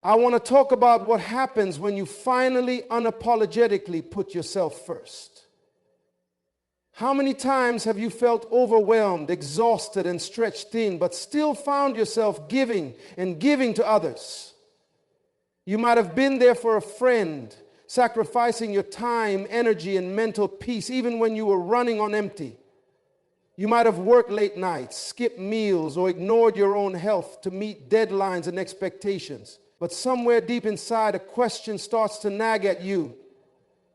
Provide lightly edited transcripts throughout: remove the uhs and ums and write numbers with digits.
I want to talk about what happens when you finally unapologetically put yourself first. How many times have you felt overwhelmed, exhausted, and stretched thin, but still found yourself giving and giving to others? You might have been there for a friend, sacrificing your time, energy, and mental peace, even when you were running on empty. You might have worked late nights, skipped meals, or ignored your own health to meet deadlines and expectations. But somewhere deep inside, a question starts to nag at you.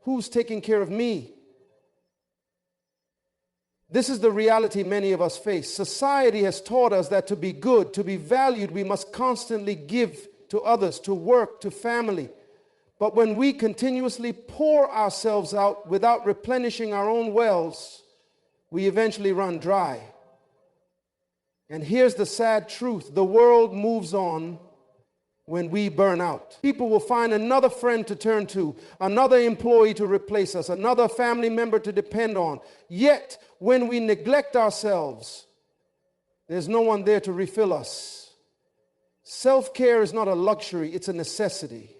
Who's taking care of me? This is the reality many of us face. Society has taught us that to be good, to be valued, we must constantly give to others, to work, to family. But when we continuously pour ourselves out without replenishing our own wells, we eventually run dry. And here's the sad truth. The world moves on when we burn out. People will find another friend to turn to, another employee to replace us, another family member to depend on. Yet, when we neglect ourselves, there's no one there to refill us. Self-care is not a luxury, it's a necessity.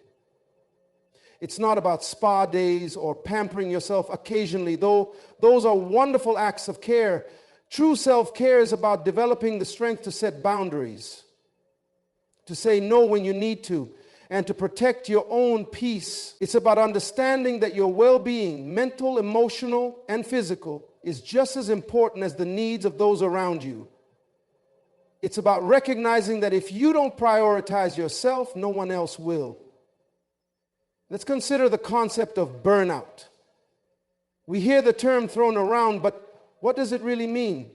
It's not about spa days or pampering yourself occasionally, though those are wonderful acts of care. True self-care is about developing the strength to set boundaries, to say no when you need to, and to protect your own peace. It's about understanding that your well-being, mental, emotional, and physical, is just as important as the needs of those around you. It's about recognizing that if you don't prioritize yourself, no one else will. Let's consider the concept of burnout. We hear the term thrown around, but what does it really mean?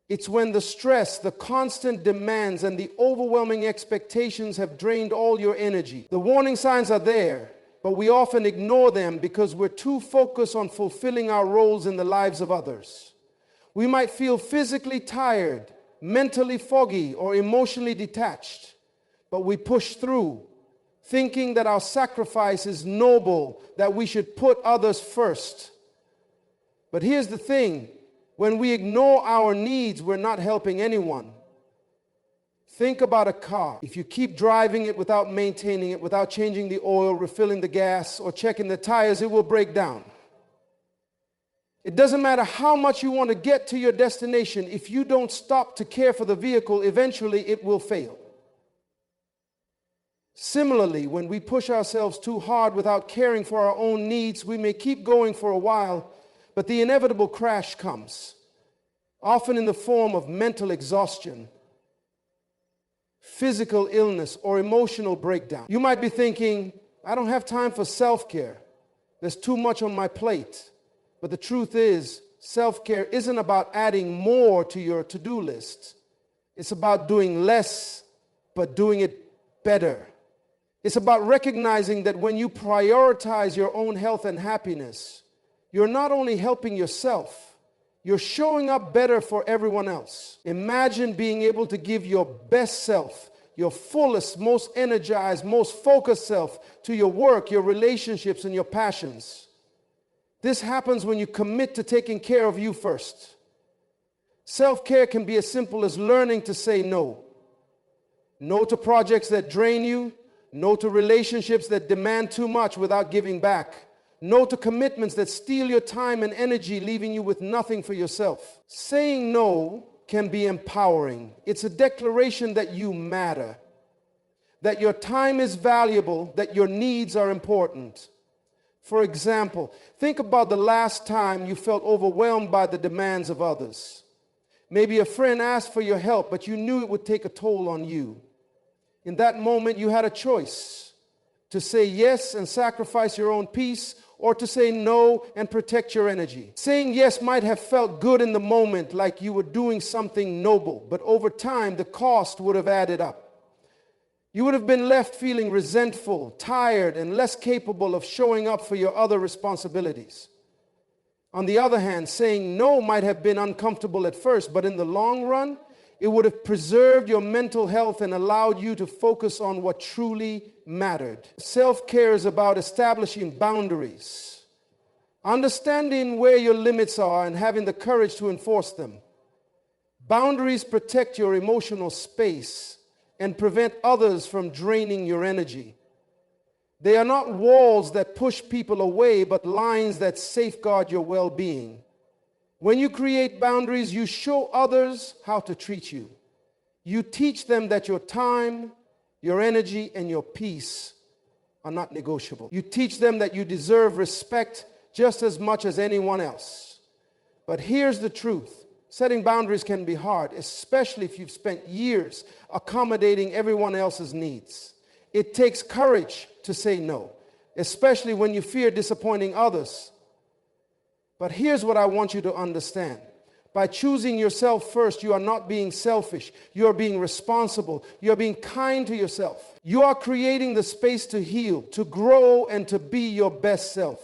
It's when the stress, the constant demands, and the overwhelming expectations have drained all your energy. The warning signs are there, but we often ignore them because we're too focused on fulfilling our roles in the lives of others. We might feel physically tired, mentally foggy, or emotionally detached, but we push through, thinking that our sacrifice is noble, that we should put others first. But here's the thing. When we ignore our needs, we're not helping anyone. Think about a car. If you keep driving it without maintaining it, without changing the oil, refilling the gas, or checking the tires, it will break down. It doesn't matter how much you want to get to your destination. If you don't stop to care for the vehicle, eventually it will fail. Similarly, when we push ourselves too hard without caring for our own needs, we may keep going for a while, but the inevitable crash comes, often in the form of mental exhaustion, physical illness, or emotional breakdown. You might be thinking, I don't have time for self-care. There's too much on my plate. But the truth is, self-care isn't about adding more to your to-do list. It's about doing less, but doing it better. It's about recognizing that when you prioritize your own health and happiness, you're not only helping yourself, you're showing up better for everyone else. Imagine being able to give your best self, your fullest, most energized, most focused self to your work, your relationships, and your passions. This happens when you commit to taking care of you first. Self-care can be as simple as learning to say no. No to projects that drain you. No to relationships that demand too much without giving back. No to commitments that steal your time and energy, leaving you with nothing for yourself. Saying no can be empowering. It's a declaration that you matter, that your time is valuable, that your needs are important. For example, think about the last time you felt overwhelmed by the demands of others. Maybe a friend asked for your help, but you knew it would take a toll on you. In that moment, you had a choice to say yes and sacrifice your own peace, or to say no and protect your energy. Saying yes might have felt good in the moment, like you were doing something noble, but over time, the cost would have added up. You would have been left feeling resentful, tired, and less capable of showing up for your other responsibilities. On the other hand, saying no might have been uncomfortable at first, but in the long run, it would have preserved your mental health and allowed you to focus on what truly mattered. Self-care is about establishing boundaries, understanding where your limits are, and having the courage to enforce them. Boundaries protect your emotional space and prevent others from draining your energy. They are not walls that push people away, but lines that safeguard your well-being. When you create boundaries, you show others how to treat you. You teach them that your time, your energy, and your peace are not negotiable. You teach them that you deserve respect just as much as anyone else. But here's the truth. Setting boundaries can be hard, especially if you've spent years accommodating everyone else's needs. It takes courage to say no, especially when you fear disappointing others. But here's what I want you to understand. By choosing yourself first, you are not being selfish. You are being responsible. You are being kind to yourself. You are creating the space to heal, to grow, and to be your best self.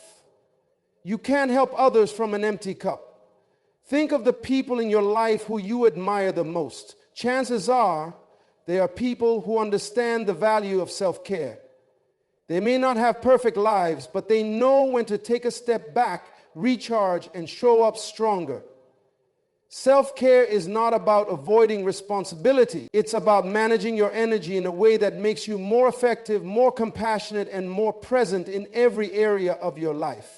You can't help others from an empty cup. Think of the people in your life who you admire the most. Chances are they are people who understand the value of self-care. They may not have perfect lives, but they know when to take a step back, recharge, and show up stronger. Self-care is not about avoiding responsibility. It's about managing your energy in a way that makes you more effective, more compassionate, and more present in every area of your life.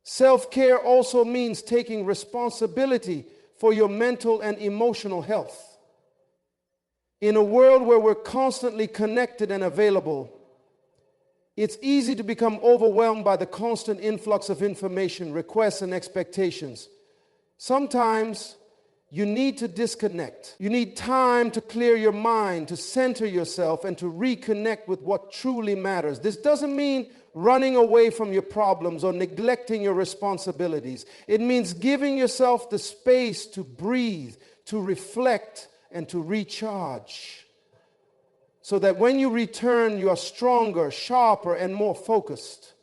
Self-care also means taking responsibility for your mental and emotional health. In a world where we're constantly connected and available, it's easy to become overwhelmed by the constant influx of information, requests, and expectations. Sometimes you need to disconnect. You need time to clear your mind, to center yourself, and to reconnect with what truly matters. This doesn't mean running away from your problems or neglecting your responsibilities. It means giving yourself the space to breathe, to reflect, and to recharge, so that when you return, you are stronger, sharper, and more focused.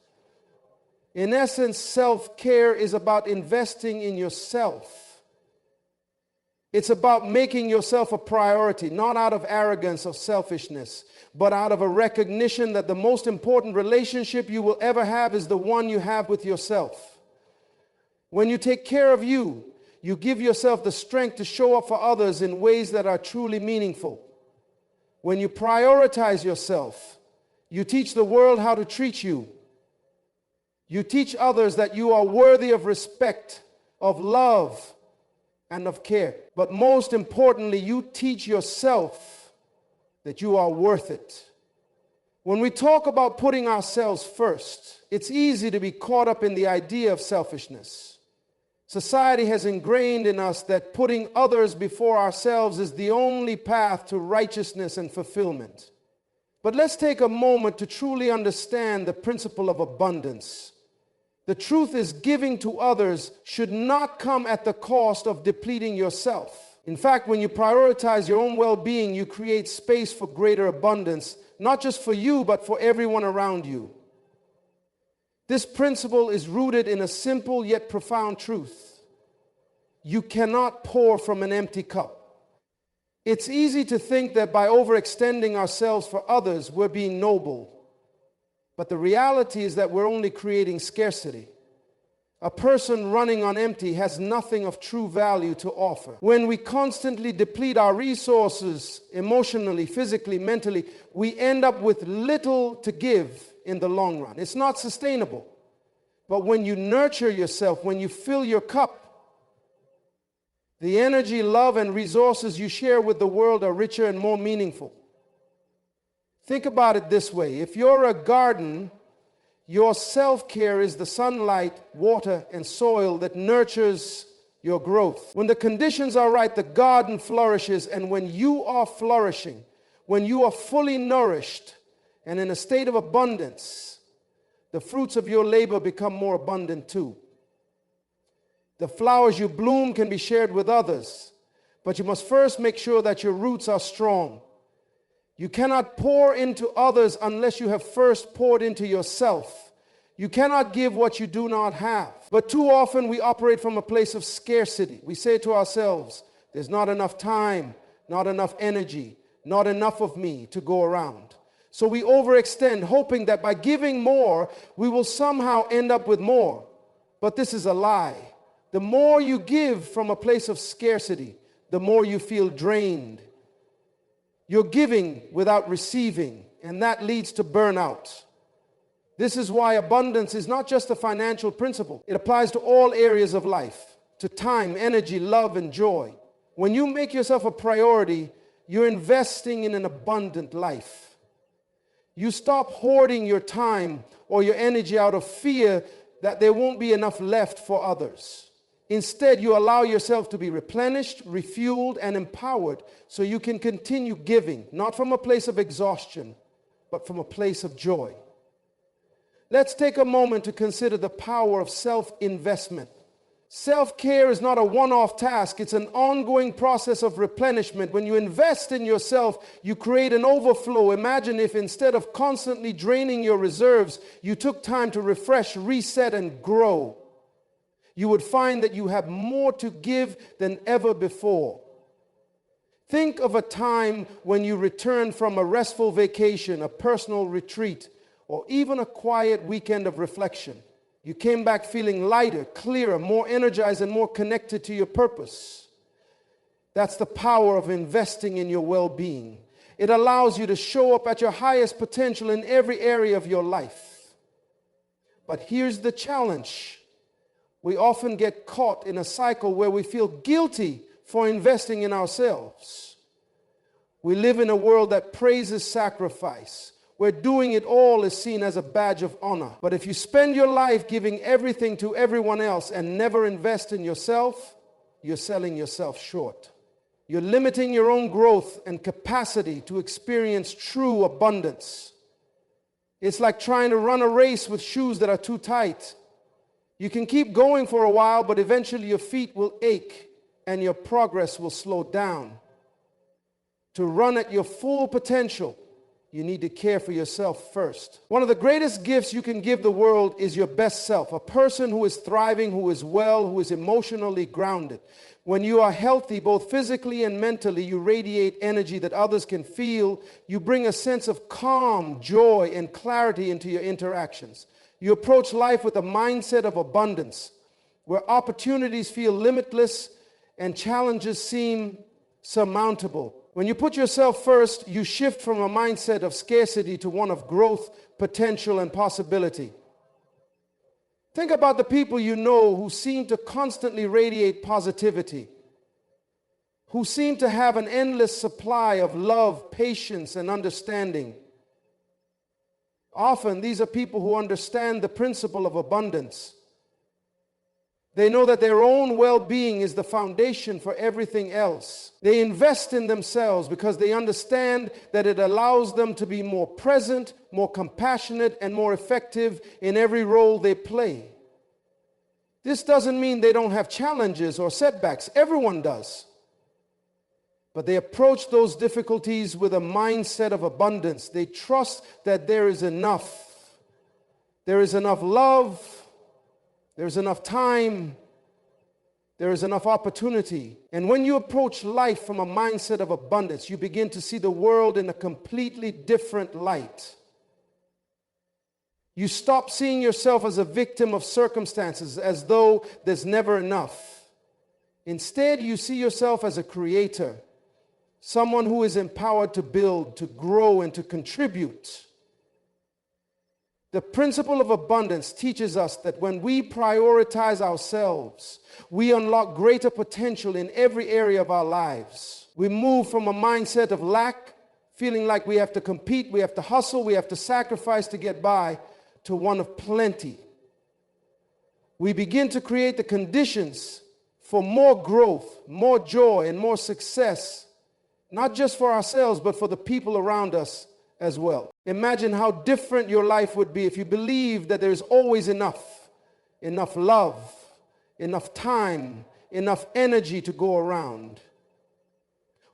In essence, self-care is about investing in yourself. It's about making yourself a priority, not out of arrogance or selfishness, but out of a recognition that the most important relationship you will ever have is the one you have with yourself. When you take care of you, you give yourself the strength to show up for others in ways that are truly meaningful. When you prioritize yourself, you teach the world how to treat you. You teach others that you are worthy of respect, of love, and of care. But most importantly, you teach yourself that you are worth it. When we talk about putting ourselves first, it's easy to be caught up in the idea of selfishness. Society has ingrained in us that putting others before ourselves is the only path to righteousness and fulfillment. But let's take a moment to truly understand the principle of abundance. The truth is, giving to others should not come at the cost of depleting yourself. In fact, when you prioritize your own well-being, you create space for greater abundance, not just for you, but for everyone around you. This principle is rooted in a simple yet profound truth. You cannot pour from an empty cup. It's easy to think that by overextending ourselves for others, we're being noble. But the reality is that we're only creating scarcity. A person running on empty has nothing of true value to offer. When we constantly deplete our resources emotionally, physically, mentally, we end up with little to give in the long run. It's not sustainable. But when you nurture yourself, when you fill your cup, the energy, love, and resources you share with the world are richer and more meaningful. Think about it this way. If you're a garden, your self-care is the sunlight, water, and soil that nurtures your growth. When the conditions are right, the garden flourishes, and when you are flourishing, when you are fully nourished and in a state of abundance, the fruits of your labor become more abundant too. The flowers you bloom can be shared with others, but you must first make sure that your roots are strong. You cannot pour into others unless you have first poured into yourself. You cannot give what you do not have. But too often we operate from a place of scarcity. We say to ourselves, there's not enough time, not enough energy, not enough of me to go around. So we overextend, hoping that by giving more, we will somehow end up with more. But this is a lie. The more you give from a place of scarcity, the more you feel drained. You're giving without receiving, and that leads to burnout. This is why abundance is not just a financial principle. It applies to all areas of life, to time, energy, love, and joy. When you make yourself a priority, you're investing in an abundant life. You stop hoarding your time or your energy out of fear that there won't be enough left for others. Instead, you allow yourself to be replenished, refueled, and empowered so you can continue giving, not from a place of exhaustion, but from a place of joy. Let's take a moment to consider the power of self-investment. Self-care is not a one-off task. It's an ongoing process of replenishment. When you invest in yourself, you create an overflow. Imagine if instead of constantly draining your reserves, you took time to refresh, reset, and grow. You would find that you have more to give than ever before. Think of a time when you returned from a restful vacation, a personal retreat, or even a quiet weekend of reflection. You came back feeling lighter, clearer, more energized, and more connected to your purpose. That's the power of investing in your well-being. It allows you to show up at your highest potential in every area of your life. But here's the challenge. We often get caught in a cycle where we feel guilty for investing in ourselves. We live in a world that praises sacrifice, where doing it all is seen as a badge of honor. But if you spend your life giving everything to everyone else and never invest in yourself, you're selling yourself short. You're limiting your own growth and capacity to experience true abundance. It's like trying to run a race with shoes that are too tight. You can keep going for a while, but eventually your feet will ache and your progress will slow down. To run at your full potential, you need to care for yourself first. One of the greatest gifts you can give the world is your best self, a person who is thriving, who is well, who is emotionally grounded. When you are healthy, both physically and mentally, you radiate energy that others can feel. You bring a sense of calm, joy, and clarity into your interactions. You approach life with a mindset of abundance, where opportunities feel limitless and challenges seem surmountable. When you put yourself first, you shift from a mindset of scarcity to one of growth, potential, and possibility. Think about the people you know who seem to constantly radiate positivity, who seem to have an endless supply of love, patience, and understanding. Often, these are people who understand the principle of abundance. They know that their own well-being is the foundation for everything else. They invest in themselves because they understand that it allows them to be more present, more compassionate, and more effective in every role they play. This doesn't mean they don't have challenges or setbacks. Everyone does. But they approach those difficulties with a mindset of abundance. They trust that there is enough. There is enough love. There's enough time, there is enough opportunity. And when you approach life from a mindset of abundance, you begin to see the world in a completely different light. You stop seeing yourself as a victim of circumstances, as though there's never enough. Instead, you see yourself as a creator, someone who is empowered to build, to grow, and to contribute. The principle of abundance teaches us that when we prioritize ourselves, we unlock greater potential in every area of our lives. We move from a mindset of lack, feeling like we have to compete, we have to hustle, we have to sacrifice to get by, to one of plenty. We begin to create the conditions for more growth, more joy, and more success, not just for ourselves, but for the people around us as well. Imagine how different your life would be if you believed that there's always enough love, enough time, enough energy to go around.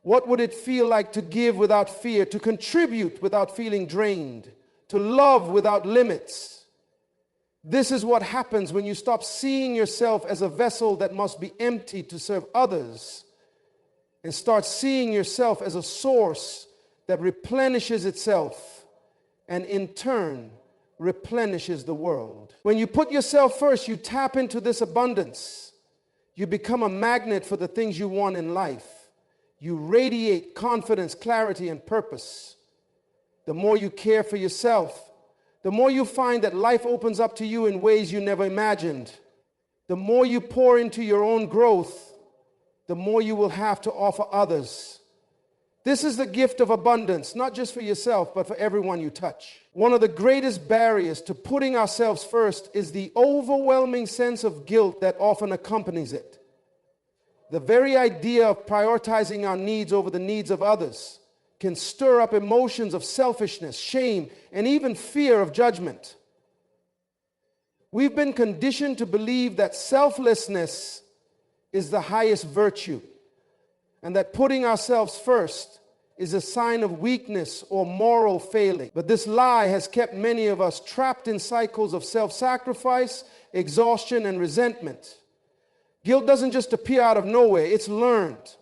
What would it feel like to give without fear, to contribute without feeling drained, to love without limits? This is what happens when you stop seeing yourself as a vessel that must be emptied to serve others and start seeing yourself as a source that replenishes itself and in turn replenishes the world. When you put yourself first, you tap into this abundance. You become a magnet for the things you want in life. You radiate confidence, clarity, and purpose. The more you care for yourself, the more you find that life opens up to you in ways you never imagined. The more you pour into your own growth, the more you will have to offer others. This is the gift of abundance, not just for yourself, but for everyone you touch. One of the greatest barriers to putting ourselves first is the overwhelming sense of guilt that often accompanies it. The very idea of prioritizing our needs over the needs of others can stir up emotions of selfishness, shame, and even fear of judgment. We've been conditioned to believe that selflessness is the highest virtue, and that putting ourselves first is a sign of weakness or moral failing. But this lie has kept many of us trapped in cycles of self-sacrifice, exhaustion, and resentment. Guilt doesn't just appear out of nowhere, it's learned.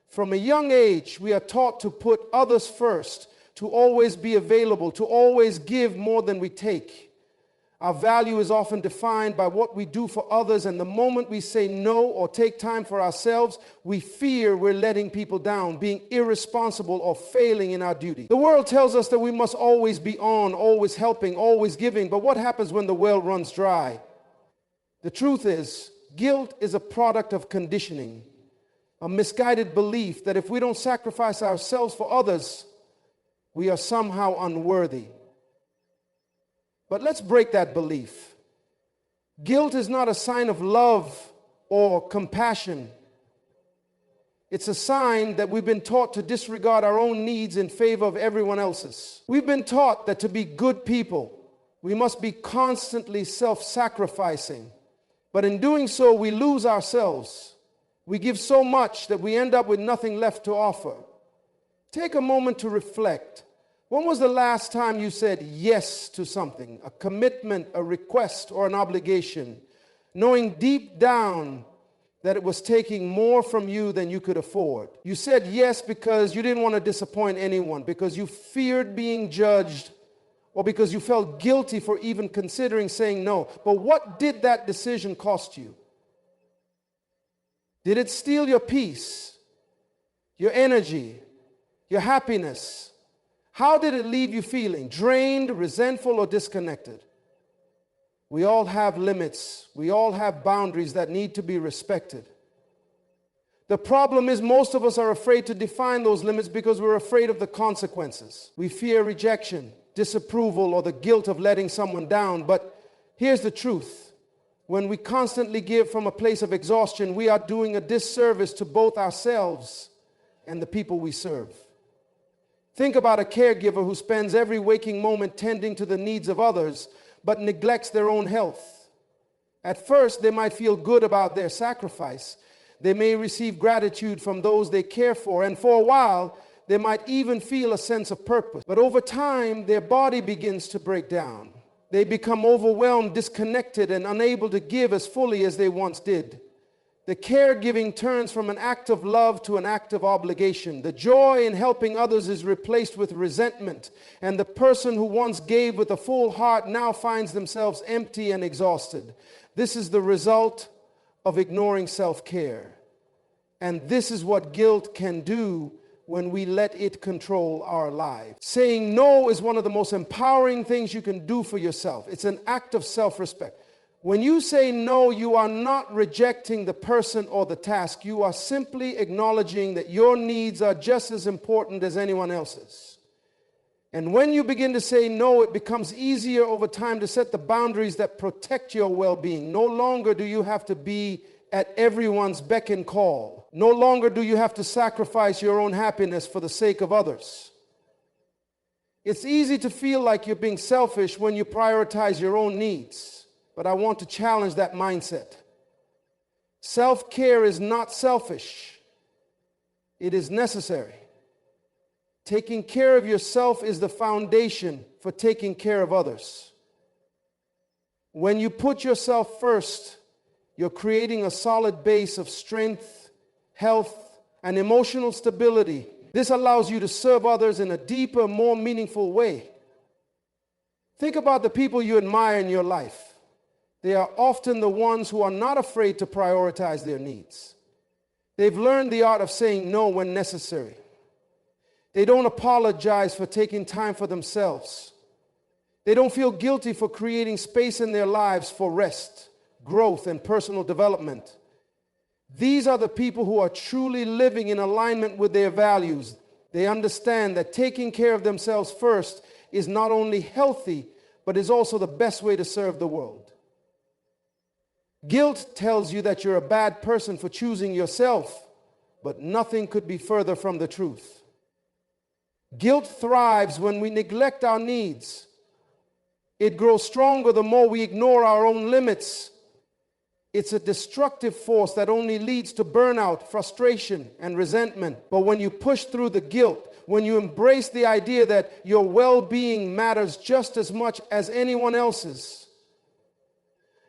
From a young age, we are taught to put others first, to always be available, to always give more than we take. Our value is often defined by what we do for others, and the moment we say no or take time for ourselves, we fear we're letting people down, being irresponsible, or failing in our duty. The world tells us that we must always be on, always helping, always giving, but what happens when the well runs dry? The truth is, guilt is a product of conditioning, a misguided belief that if we don't sacrifice ourselves for others, we are somehow unworthy. But let's break that belief. Guilt is not a sign of love or compassion. It's a sign that we've been taught to disregard our own needs in favor of everyone else's. We've been taught that to be good people, we must be constantly self-sacrificing. But in doing so, we lose ourselves. We give so much that we end up with nothing left to offer. Take a moment to reflect. When was the last time you said yes to something, a commitment, a request, or an obligation, knowing deep down that it was taking more from you than you could afford? You said yes because you didn't want to disappoint anyone, because you feared being judged, or because you felt guilty for even considering saying no. But what did that decision cost you? Did it steal your peace, your energy, your happiness? How did it leave you feeling? Drained, resentful, or disconnected? We all have limits. We all have boundaries that need to be respected. The problem is most of us are afraid to define those limits because we're afraid of the consequences. We fear rejection, disapproval, or the guilt of letting someone down. But here's the truth. When we constantly give from a place of exhaustion, we are doing a disservice to both ourselves and the people we serve. Think about a caregiver who spends every waking moment tending to the needs of others, but neglects their own health. At first, they might feel good about their sacrifice. They may receive gratitude from those they care for, and for a while, they might even feel a sense of purpose. But over time, their body begins to break down. They become overwhelmed, disconnected, and unable to give as fully as they once did. The caregiving turns from an act of love to an act of obligation. The joy in helping others is replaced with resentment, and the person who once gave with a full heart now finds themselves empty and exhausted. This is the result of ignoring self-care. And this is what guilt can do when we let it control our lives. Saying no is one of the most empowering things you can do for yourself. It's an act of self-respect. When you say no, you are not rejecting the person or the task. You are simply acknowledging that your needs are just as important as anyone else's. And when you begin to say no, it becomes easier over time to set the boundaries that protect your well-being. No longer do you have to be at everyone's beck and call. No longer do you have to sacrifice your own happiness for the sake of others. It's easy to feel like you're being selfish when you prioritize your own needs. But I want to challenge that mindset. Self-care is not selfish. It is necessary. Taking care of yourself is the foundation for taking care of others. When you put yourself first, you're creating a solid base of strength, health, and emotional stability. This allows you to serve others in a deeper, more meaningful way. Think about the people you admire in your life. They are often the ones who are not afraid to prioritize their needs. They've learned the art of saying no when necessary. They don't apologize for taking time for themselves. They don't feel guilty for creating space in their lives for rest, growth, and personal development. These are the people who are truly living in alignment with their values. They understand that taking care of themselves first is not only healthy, but is also the best way to serve the world. Guilt tells you that you're a bad person for choosing yourself, but nothing could be further from the truth. Guilt thrives when we neglect our needs. It grows stronger the more we ignore our own limits. It's a destructive force that only leads to burnout, frustration, and resentment. But when you push through the guilt, when you embrace the idea that your well-being matters just as much as anyone else's,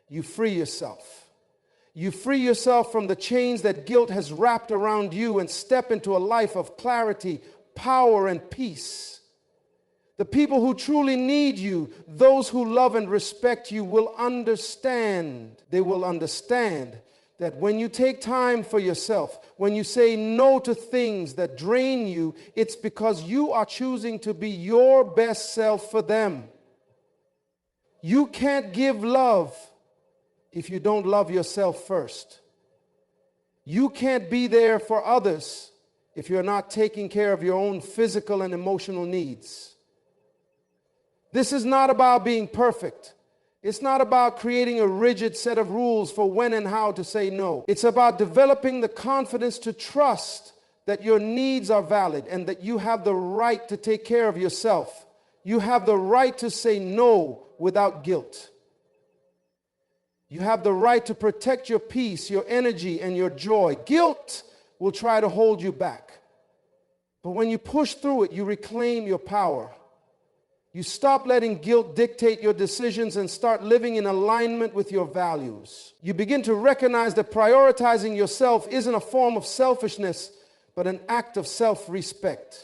you free yourself. You free yourself from the chains that guilt has wrapped around you and step into a life of clarity, power, and peace. The people who truly need you, those who love and respect you, will understand. They will understand that when you take time for yourself, when you say no to things that drain you, it's because you are choosing to be your best self for them. You can't give love if you don't love yourself first. You can't be there for others if you're not taking care of your own physical and emotional needs. This is not about being perfect. It's not about creating a rigid set of rules for when and how to say no. It's about developing the confidence to trust that your needs are valid and that you have the right to take care of yourself. You have the right to say no without guilt. You have the right to protect your peace, your energy, and your joy. Guilt will try to hold you back. But when you push through it, you reclaim your power. You stop letting guilt dictate your decisions and start living in alignment with your values. You begin to recognize that prioritizing yourself isn't a form of selfishness, but an act of self-respect.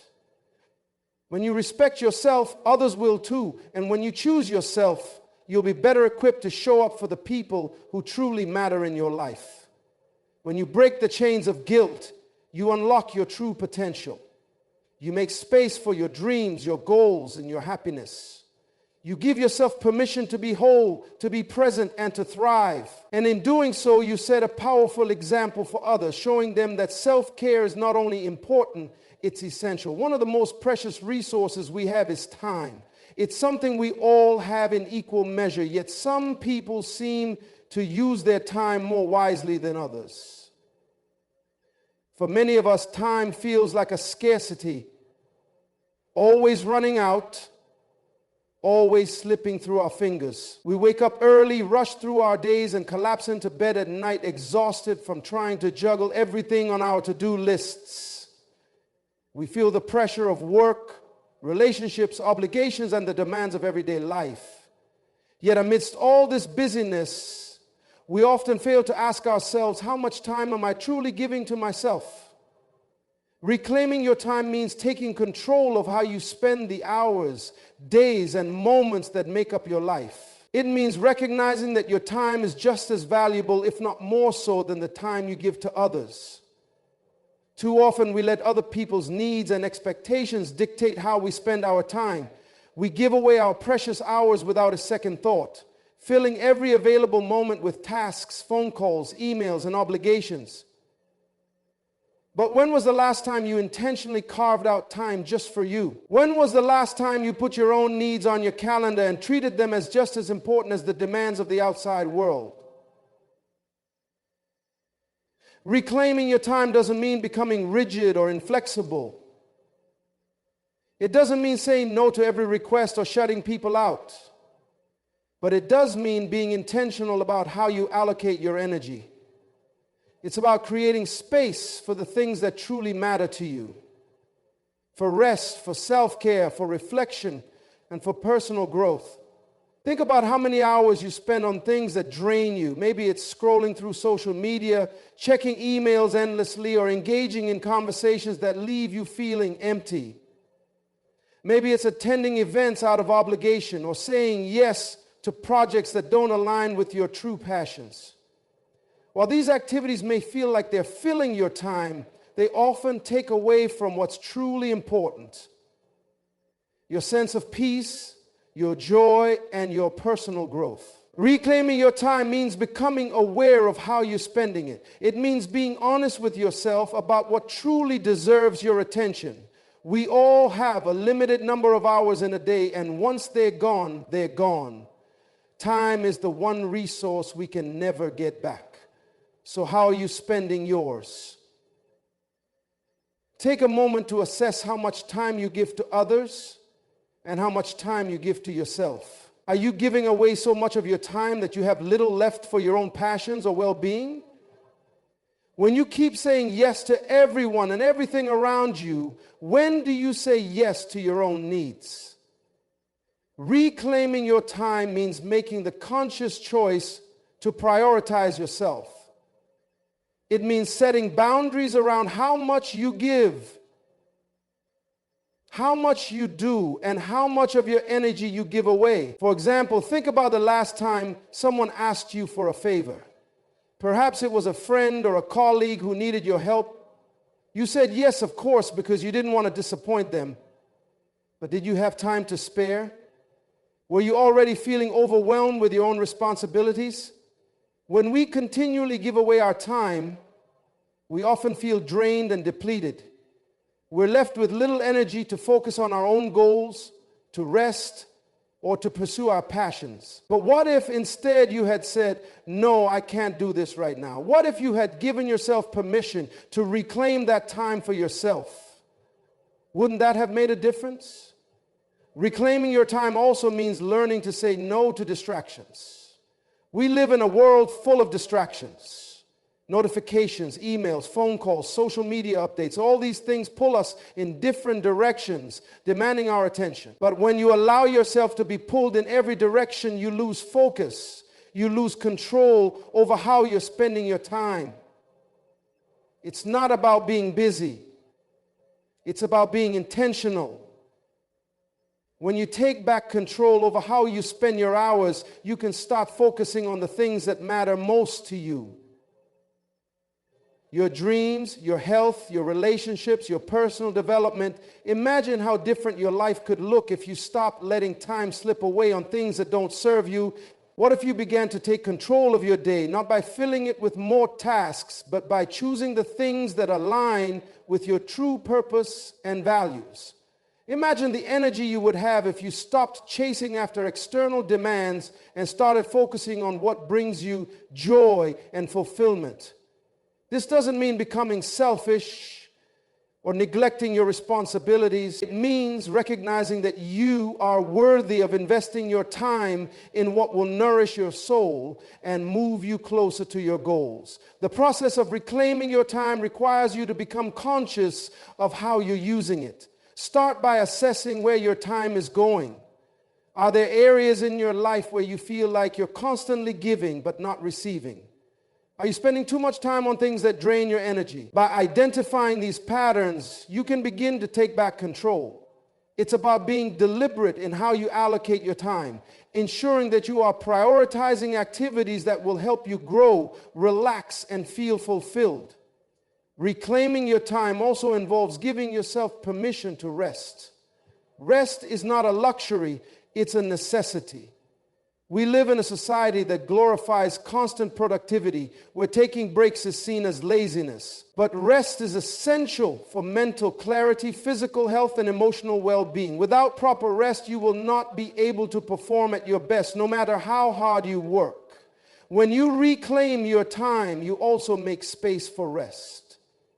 When you respect yourself, others will too. And when you choose yourself, you'll be better equipped to show up for the people who truly matter in your life. When you break the chains of guilt, you unlock your true potential. You make space for your dreams, your goals, and your happiness. You give yourself permission to be whole, to be present, and to thrive. And in doing so, you set a powerful example for others, showing them that self-care is not only important, it's essential. One of the most precious resources we have is time. It's something we all have in equal measure, yet some people seem to use their time more wisely than others. For many of us, time feels like a scarcity, always running out, always slipping through our fingers. We wake up early, rush through our days, and collapse into bed at night exhausted from trying to juggle everything on our to-do lists. We feel the pressure of work, relationships, obligations, and the demands of everyday life. Yet amidst all this busyness, we often fail to ask ourselves, how much time am I truly giving to myself? Reclaiming your time means taking control of how you spend the hours, days, and moments that make up your life. It means recognizing that your time is just as valuable, if not more so, than the time you give to others. Too often we let other people's needs and expectations dictate how we spend our time. We give away our precious hours without a second thought, filling every available moment with tasks, phone calls, emails, and obligations. But when was the last time you intentionally carved out time just for you? When was the last time you put your own needs on your calendar and treated them as just as important as the demands of the outside world? Reclaiming your time doesn't mean becoming rigid or inflexible. It doesn't mean saying no to every request or shutting people out. But it does mean being intentional about how you allocate your energy. It's about creating space for the things that truly matter to you. For rest, for self-care, for reflection, and for personal growth. Think about how many hours you spend on things that drain you. Maybe it's scrolling through social media, checking emails endlessly, or engaging in conversations that leave you feeling empty. Maybe it's attending events out of obligation or saying yes to projects that don't align with your true passions. While these activities may feel like they're filling your time, they often take away from what's truly important: your sense of peace, your joy, and your personal growth. Reclaiming your time means becoming aware of how you're spending it. It means being honest with yourself about what truly deserves your attention. We all have a limited number of hours in a day, and once they're gone, they're gone. Time is the one resource we can never get back. So how are you spending yours? Take a moment to assess how much time you give to others and how much time you give to yourself. Are you giving away so much of your time that you have little left for your own passions or well-being? When you keep saying yes to everyone and everything around you, when do you say yes to your own needs? Reclaiming your time means making the conscious choice to prioritize yourself. It means setting boundaries around how much you give, how much you do, and how much of your energy you give away. For example, think about the last time someone asked you for a favor. Perhaps it was a friend or a colleague who needed your help. You said yes, of course, because you didn't want to disappoint them. But did you have time to spare? Were you already feeling overwhelmed with your own responsibilities? When we continually give away our time, we often feel drained and depleted. We're left with little energy to focus on our own goals, to rest, or to pursue our passions. But what if instead you had said, no, I can't do this right now? What if you had given yourself permission to reclaim that time for yourself? Wouldn't that have made a difference? Reclaiming your time also means learning to say no to distractions. We live in a world full of distractions. Notifications, emails, phone calls, social media updates, all these things pull us in different directions, demanding our attention. But when you allow yourself to be pulled in every direction, you lose focus. You lose control over how you're spending your time. It's not about being busy. It's about being intentional. When you take back control over how you spend your hours, you can start focusing on the things that matter most to you. Your dreams, your health, your relationships, your personal development. Imagine how different your life could look if you stopped letting time slip away on things that don't serve you. What if you began to take control of your day, not by filling it with more tasks, but by choosing the things that align with your true purpose and values? Imagine the energy you would have if you stopped chasing after external demands and started focusing on what brings you joy and fulfillment. This doesn't mean becoming selfish or neglecting your responsibilities. It means recognizing that you are worthy of investing your time in what will nourish your soul and move you closer to your goals. The process of reclaiming your time requires you to become conscious of how you're using it. Start by assessing where your time is going. Are there areas in your life where you feel like you're constantly giving but not receiving? Are you spending too much time on things that drain your energy? By identifying these patterns, you can begin to take back control. It's about being deliberate in how you allocate your time, ensuring that you are prioritizing activities that will help you grow, relax, and feel fulfilled. Reclaiming your time also involves giving yourself permission to rest. Rest is not a luxury, it's a necessity. We live in a society that glorifies constant productivity, where taking breaks is seen as laziness. But rest is essential for mental clarity, physical health, and emotional well-being. Without proper rest, you will not be able to perform at your best, no matter how hard you work. When you reclaim your time, you also make space for rest.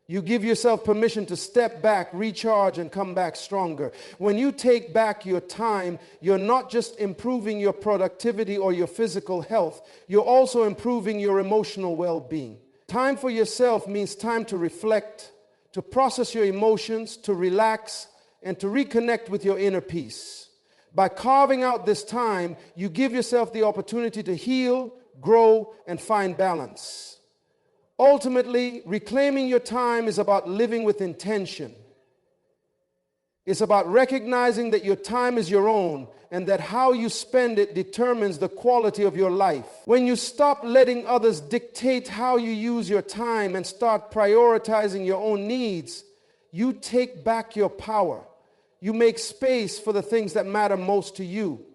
You give yourself permission to step back, recharge, and come back stronger. When you take back your time, you're not just improving your productivity or your physical health, you're also improving your emotional well-being. Time for yourself means time to reflect, to process your emotions, to relax, and to reconnect with your inner peace. By carving out this time, you give yourself the opportunity to heal, grow, and find balance. Ultimately, reclaiming your time is about living with intention. It's about recognizing that your time is your own and that how you spend it determines the quality of your life. When you stop letting others dictate how you use your time and start prioritizing your own needs, you take back your power. You make space for the things that matter most to you.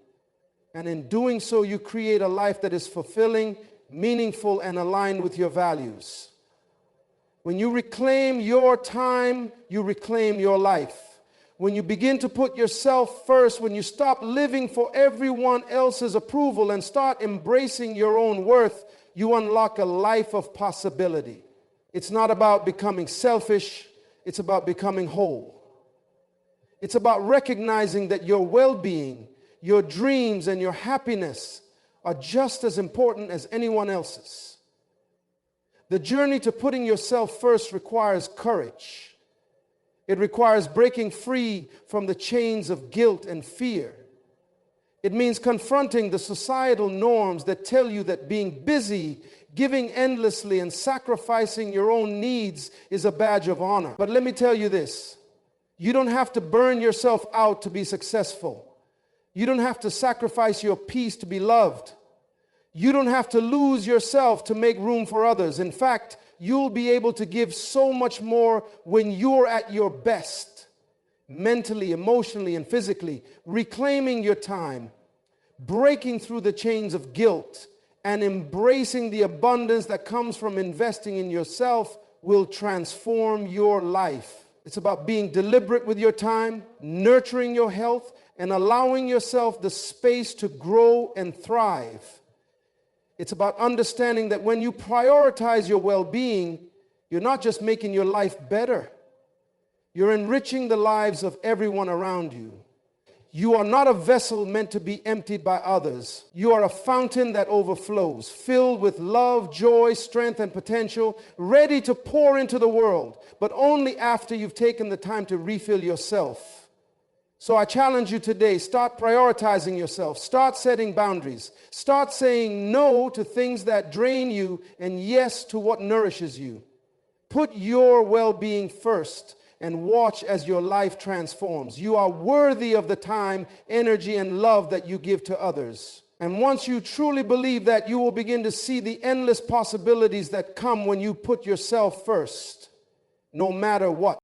And in doing so, you create a life that is fulfilling, meaningful, and aligned with your values. When you reclaim your time, you reclaim your life. When you begin to put yourself first, when you stop living for everyone else's approval and start embracing your own worth, you unlock a life of possibility. It's not about becoming selfish, it's about becoming whole. It's about recognizing that your well-being, your dreams, and your happiness are just as important as anyone else's. The journey to putting yourself first requires courage. It requires breaking free from the chains of guilt and fear. It means confronting the societal norms that tell you that being busy, giving endlessly, and sacrificing your own needs is a badge of honor. But let me tell you this, you don't have to burn yourself out to be successful. You don't have to sacrifice your peace to be loved. You don't have to lose yourself to make room for others. In fact, you'll be able to give so much more when you're at your best, mentally, emotionally, and physically. Reclaiming your time, breaking through the chains of guilt, and embracing the abundance that comes from investing in yourself will transform your life. It's about being deliberate with your time, nurturing your health, and allowing yourself the space to grow and thrive. It's about understanding that when you prioritize your well-being, you're not just making your life better. You're enriching the lives of everyone around you. You are not a vessel meant to be emptied by others. You are a fountain that overflows, filled with love, joy, strength, and potential, ready to pour into the world, but only after you've taken the time to refill yourself. So I challenge you today, start prioritizing yourself, start setting boundaries, start saying no to things that drain you and yes to what nourishes you. Put your well-being first and watch as your life transforms. You are worthy of the time, energy, and love that you give to others. And once you truly believe that, you will begin to see the endless possibilities that come when you put yourself first, no matter what.